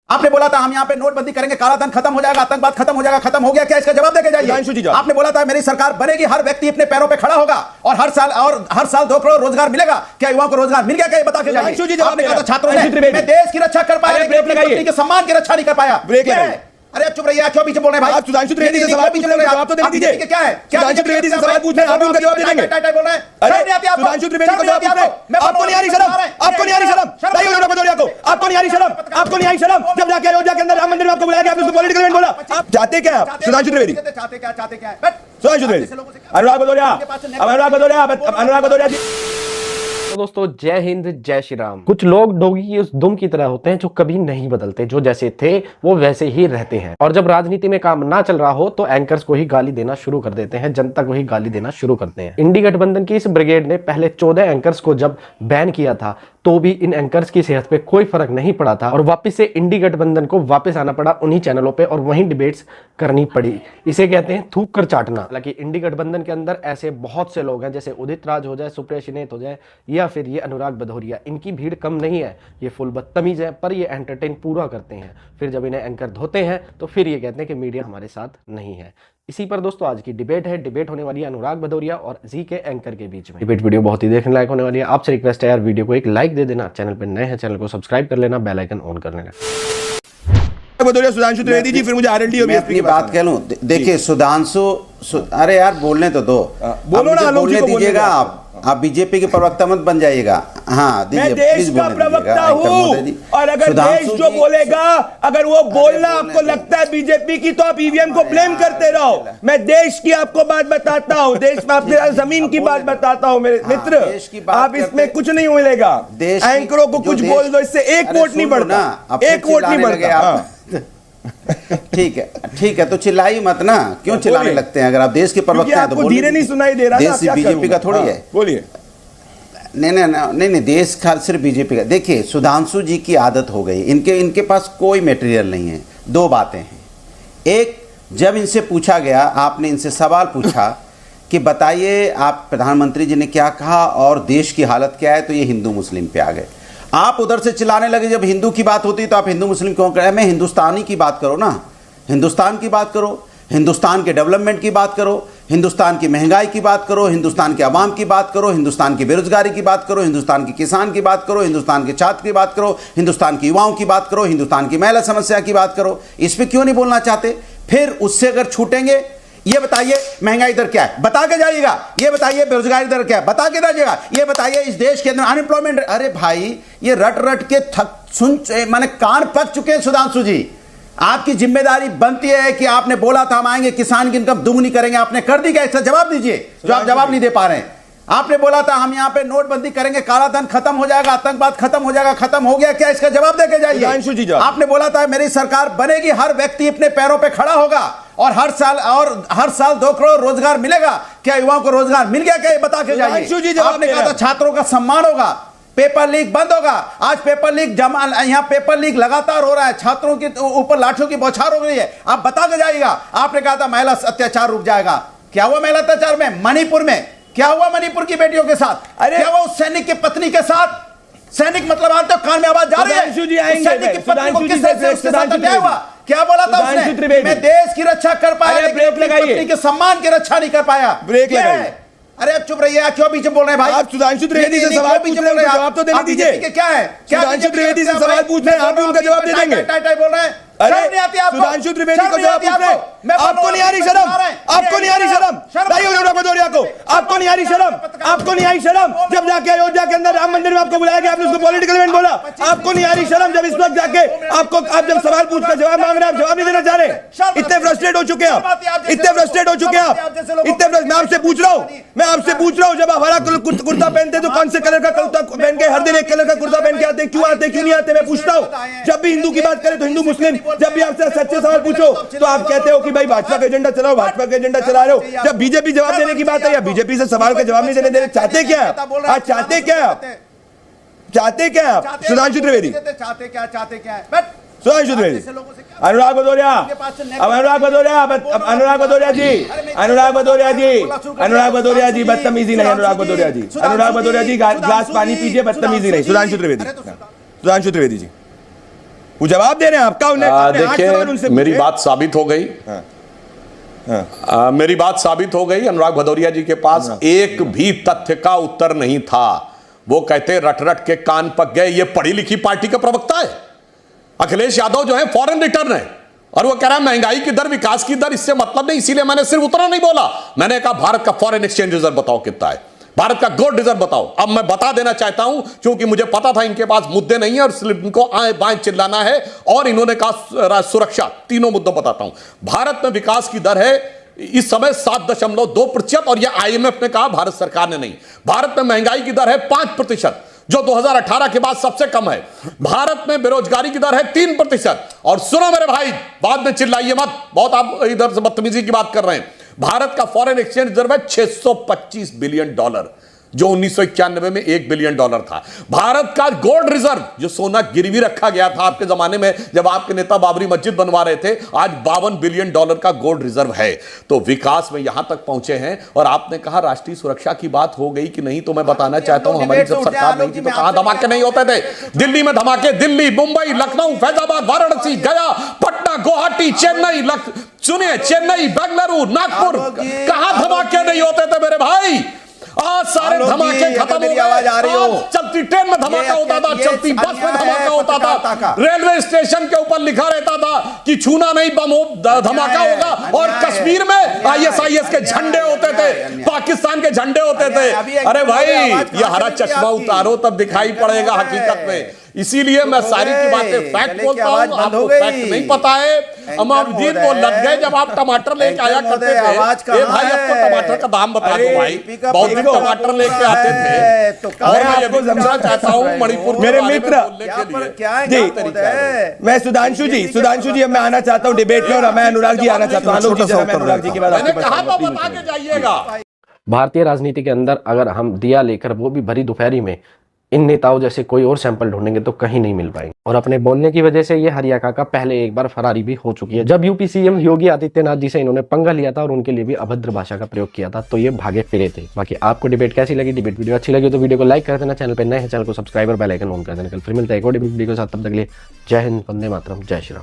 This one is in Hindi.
आपने बोला था हम यहाँ पे नोटबंदी करेंगे, काला धन खत्म हो जाएगा, आतंकवाद खत्म हो जाएगा, खत्म हो गया क्या? इसका जवाब देके जाइए। आपने बोला था मेरी सरकार बनेगी, हर व्यक्ति अपने पैरों पे खड़ा होगा और हर साल 2 करोड़ रोजगार मिलेगा। क्या युवाओं को रोजगार मिल गया? क्या ये बता के जाइए। आपने कहा था छात्रों ने मैं देश की रक्षा कर पाया, लेकिन के सम्मान की रक्षा नहीं कर पाया। अरे अब चुप रहिए, क्यों पीछे बोल रहे हैं भाई? आप सुधांशु त्रिवेदी से सवाल पूछ रहे हैं, जवाब तो देने दीजिए। क्या है? सुधांशु त्रिवेदी से सवाल पूछ रहे हैं, आप उनका जवाब दे देंगे। बोल रहे हैं अरे सुधांशु त्रिवेदी को जवाब पूछ रहे हैं, आपको नहीं आ रही शर्म? आपको नहीं आ रही शर्म? बताइए उन्होंने भदौरिया को, आपको नहीं आ रही शर्म? आपको नहीं आई शर्म? जब जाके अयोध्या के अंदर राम मंदिर में आपको बुलाया गया, आपने उसको पॉलिटिकल इवेंट बोला। आप चाहते क्या? आप सुधांशु त्रिवेदी चाहते क्या है? सुधांशु त्रिवेदी, अनुराग भदौरिया जी। तो दोस्तों जय हिंद जय श्री राम। कुछ लोग डोगी की उस दुम की तरह होते हैं जो कभी नहीं बदलते, जो जैसे थे वो वैसे ही रहते हैं। और जब राजनीति में काम ना चल रहा हो तो एंकर्स को ही गाली देना शुरू कर देते हैं, जनता को ही गाली देना शुरू करते हैं। इंडी गठबंधन की इस ब्रिगेड ने पहले 14 एंकर्स को जब बैन किया था तो भी इन एंकर्स की सेहत पे कोई फर्क नहीं पड़ा था और वापस से इंडी गठबंधन को वापस आना पड़ा उन्हीं चैनलों पे और वहीं डिबेट्स करनी पड़ी। इसे कहते हैं थूक कर चाटना। हालांकि इंडी गठबंधन के अंदर ऐसे बहुत से लोग हैं, जैसे उदित राज हो जाए, सुप्रिया शिनेत हो जाए या फिर ये अनुराग भदौरिया, इनकी भीड़ कम नहीं है। ये फुल बदतमीज है पर ये एंटरटेन पूरा करते हैं। फिर जब इन्हें एंकर धोते हैं तो फिर ये कहते हैं कि मीडिया हमारे साथ नहीं है। इसी पर दोस्तों आज की डिबेट है। डिबेट होने वाली है अनुराग भदौरिया और जी के एंकर के बीच में। डिबेट वीडियो बहुत ही देखने लायक होने वाली है। आपसे रिक्वेस्ट है यार, वीडियो को एक लाइक दे देना, चैनल पर नए हैं चैनल को सब्सक्राइब कर लेना, बेल आइकन ऑन कर लेना। भदौरिया सुधांशु त्रिवेदी जी, फिर मुझे आरएलडी मैं अपनी बात कह लूं। देखिए सुधांशु, अरे यार बोलने तो दो, बोलो ना, बोलने दीजिएगा। आप बीजेपी के प्रवक्ता मत बन जाइएगा। हाँ मैं देश का प्रवक्ता हूँ और अगर देश जो बोलेगा, अगर वो बोलना आपको लगता है बीजेपी की, तो आप ईवीएम को ब्लेम करते रहो। मैं देश की आपको बात बताता हूँ, देश में आपके जमीन की बात बताता हूँ मेरे मित्र। आप इसमें कुछ नहीं मिलेगा। एंकरों को कुछ बोल दो, इससे एक वोट नहीं बढ़ता, एक वोट नहीं बढ़ता। ठीक है तो चिल्लाई मत ना। क्यों चिल्लाने लगते हैं? अगर आप देश के प्रवक्ता हैं तो आपको धीरे नहीं सुनाई दे रहा। देश बीजेपी का थोड़ी है। बोलिए। नहीं, देश का सिर्फ बीजेपी का। देखिए सुधांशु जी की आदत हो गई, इनके पास कोई मटेरियल नहीं है। दो बातें हैं। एक, जब इनसे पूछा गया, आपने इनसे सवाल पूछा कि बताइए आप प्रधानमंत्री जी ने क्या कहा और देश की हालत क्या है, तो ये हिंदू मुस्लिम पे आ गए। आप उधर से चिल्लाने लगे। जब हिंदू की बात होती है तो आप हिंदू मुस्लिम क्यों करें? मैं हिंदुस्तानी की बात करो ना, हिंदुस्तान की बात करो, हिंदुस्तान के डेवलपमेंट की बात करो, हिंदुस्तान की महंगाई की बात करो, हिंदुस्तान के अवाम की बात करो, हिंदुस्तान की बेरोजगारी की बात करो, हिंदुस्तान के किसान की बात करो, हिंदुस्तान के छात्र की बात करो, हिंदुस्तान के युवाओं की बात करो, हिंदुस्तान की महिला समस्या की बात करो। इस पर क्यों नहीं बोलना चाहते? फिर उससे अगर छूटेंगे, ये बताइए महंगाई दर क्या है, बता के जाइएगा। ये बताइए बेरोजगारी दर क्या है, बता के जाइएगा। ये बताइए इस देश के अंदर अनएम्प्लॉयमेंट। अरे भाई ये रट रट के माने कान पक चुके हैं सुधांशु जी। आपकी जिम्मेदारी बनती है कि आपने बोला था हम आएंगे, किसान की इनकम दुगनी करेंगे, आपने कर दी क्या? इसका जवाब दीजिए, जो आप जवाब नहीं दे पा रहे हैं। आपने बोला था हम यहाँ पे नोटबंदी करेंगे, काला धन खत्म हो जाएगा, आतंकवाद खत्म हो जाएगा, खत्म हो गया क्या? इसका जवाब देके जाइए। आपने बोला था मेरी सरकार बनेगी, हर व्यक्ति अपने पैरों पे खड़ा होगा और हर साल 2 करोड़ रोजगार मिलेगा। क्या युवाओं को रोजगार मिल गया? क्या ये बता के जाइए। आपने कहा था छात्रों का सम्मान होगा, पेपर लीक बंद होगा। आज पेपर लीक यहाँ पेपर लीक लगातार हो रहा है, छात्रों के ऊपर लाठियों की बौछार हो रही है। आप बता के जाइएगा। आपने कहा था महिला अत्याचार रुक जाएगा। क्या हुआ महिला अत्याचार में? मणिपुर में क्या हुआ? मणिपुर की बेटियों के साथ क्या हुआ? उस सैनिक की पत्नी के साथ। सैनिक मतलब आते हो, कान में आवाज जा रही है। सैनिक की पत्नी को किस तरह से क्या हुआ? क्या बोला था उसने? मैं देश की रक्षा कर पाया, लेकिन अपनी पत्नी के सम्मान की रक्षा नहीं कर पाया। ब्रेक लगाइए। अरे अब चुप रहिए, क्यों पीछे बोल रहे हैं भाई? आप सुधांशु त्रिवेदी से सवाल पूछ रहे हैं, जवाब तो देने दीजिए। क्या है? सुधांशु त्रिवेदी से सवाल पूछ रहे हैं, आप भी उनका जवाब दे देंगे। बोल रहे हैं अरे सुधांशु त्रिवेदी को जवाब पूछ रहे हैं, आपको नहीं आ रही शर्म? आपको नहीं आ रही शर्म? बताइए अनुराग भदौरिया को, आपको नहीं आ रही शर्म? आपको नहीं आई शर्म? जब जाके अयोध्या के अंदर राम मंदिर में आपको बुलाया गया, आपने उसको पॉलिटिकल इवेंट बोला। आपको नहीं आ रही शर्म? जब इस वक्त जाके आप जब सवाल पूछकर जवाब मांग रहे हैं, आप जवाब नहीं देना चाह रहे। इतने फ्रस्ट्रेट हो चुके हैं आप, इतने फ्रस्ट्रेट हो चुके हैं आप, इतने। मैं आपसे पूछ रहा हूँ, जब आप हरा कुर्ता पहनते तो कौन से कलर का कुर्ता पहन के, हर दिन एक कलर का कुर्ता पहन के आते, क्यों नहीं आते? मैं पूछता हूँ। जब भी हिंदू की बात करें तो हिंदू मुस्लिम, जब भी आपसे सच्चे सवाल पूछो तो आप कहते हो कि भाई भाजपा का एजेंडा चलाओ, भाजपा का एजेंडा चला रहे हो। जब बीजेपी जवाब देने की बात है या बीजेपी से सवाल का जवाब नहीं देने दे रहे, चाहते क्या आप? चाहते क्या आप? सुधांशु त्रिवेदी चाहते क्या? सुधांशु त्रिवेदी, अनुराग भदौरिया जी बदतमीजी नहीं। अनुराग भदौरिया जी ग्लास पानी पीजिए, बदतमीजी नहीं। सुधांशु त्रिवेदी जी। वो जवाब दे रहे हैं आपका। देखिए मेरी बात साबित हो गई। मेरी बात साबित हो गई। अनुराग भदौरिया जी के पास एक भी तथ्य का उत्तर नहीं था। वो कहते रट रट के कान पक गए। ये पढ़ी लिखी पार्टी का प्रवक्ता है। अखिलेश यादव जो है फॉरेन रिटर्न है और वो कह रहा है महंगाई की दर, विकास की दर इससे मतलब नहीं। इसीलिए मैंने सिर्फ उतना नहीं बोला, मैंने कहा भारत का फॉरेन एक्सचेंज रिजर्व बताओ कितना है, भारत का गोल्ड रिजर्व बताओ। अब मैं बता देना चाहता हूं क्योंकि मुझे पता था इनके पास मुद्दे नहीं है और सिर्फ इनको आए बाएं चिल्लाना है। और इन्होंने कहा सुरक्षा, तीनों मुद्दों बताता हूं। भारत में विकास की दर है इस समय 7.2% और यह आईएमएफ ने कहा, भारत सरकार ने नहीं। भारत में महंगाई की दर है 5%, जो 2018 के बाद सबसे कम है। भारत में बेरोजगारी की दर है 3%। और सुनो मेरे भाई, बाद में चिल्लाइए मत, बहुत आप इधर से बदतमीजी की बात कर रहे हैं। भारत का फॉरेन एक्सचेंज रिजर्व है $625 बिलियन, जो 1991 में $1 बिलियन था। भारत का गोल्ड रिजर्व, जो सोना गिरवी रखा गया था आपके जमाने में जब आपके नेता बाबरी मस्जिद बनवा रहे थे, आज $52 बिलियन का गोल्ड रिजर्व है। तो विकास में यहां तक पहुंचे हैं। और आपने कहा राष्ट्रीय सुरक्षा की बात हो गई कि नहीं, तो मैं बताना चाहता हूं हमारी जब सरकार नहीं थी तो कहां धमाके नहीं होते थे। दिल्ली में धमाके, दिल्ली, मुंबई, लखनऊ, फैजाबाद, वाराणसी, गया, पटना, गुवाहाटी, चेन्नई, सुनिए चेन्नई, बेंगलुरु, नागपुर, कहां धमाके नहीं होते थे मेरे भाई। आज सारे धमाके खत्म हो गए। आज चलती ट्रेन में धमाका होता था, चलती बस में धमाका होता था, रेलवे स्टेशन के ऊपर लिखा रहता था कि छूना नहीं बम धमाका होगा। और कश्मीर में आईएसआईएस के झंडे होते थे, पाकिस्तान के झंडे होते थे। अरे भाई ये हरा चश्मा उतारो तब दिखाई पड़ेगा हकीकत में। इसीलिए मैं सारी की बातें फैक्ट बोलता हूं, आपको फैक्ट नहीं पता है। अमरुद्दीन वो लग गए जब आप टमाटर लेके आया करते थे। ए भाई अब तो टमाटर का दाम बता दो भाई, बहुत दिन टमाटर लेके आते थे। और मैं ये भी समझना चाहता हूं मणिपुर मेरे मित्र जी, मैं सुधांशु जी अब मैं आना चाहता हूं डिबेट में और मैं अनुराग जी आना चाहता हूं। अनुराग जी के बाद मैंने कहा था बता के जाइएगा। भारतीय राजनीति के अंदर अगर हम दिया लेकर वो भी भरी दोपहरी में इन नेताओं जैसे कोई और सैंपल ढूंढेंगे तो कहीं नहीं मिल पाएंगे। और अपने बोलने की वजह से ये हरिया काका पहले एक बार फरारी भी हो चुकी है। जब यूपी सीएम योगी आदित्यनाथ जी से इन्होंने पंगा लिया था और उनके लिए भी अभद्र भाषा का प्रयोग किया था, तो ये भागे फिरे थे। बाकी आपको डिबेट कैसी लगी? डिबेट वीडियो अच्छी लगी तो वीडियो को लाइक कर देना, चैनल पर नए हैं चैनल को सब्सक्राइब और बेल आइकन ऑन कर देना। कल फिर मिलता है एक और डिबेट वीडियो के साथ, तब तक के लिए जय हिंद, वंदे मातरम, जय श्री राम।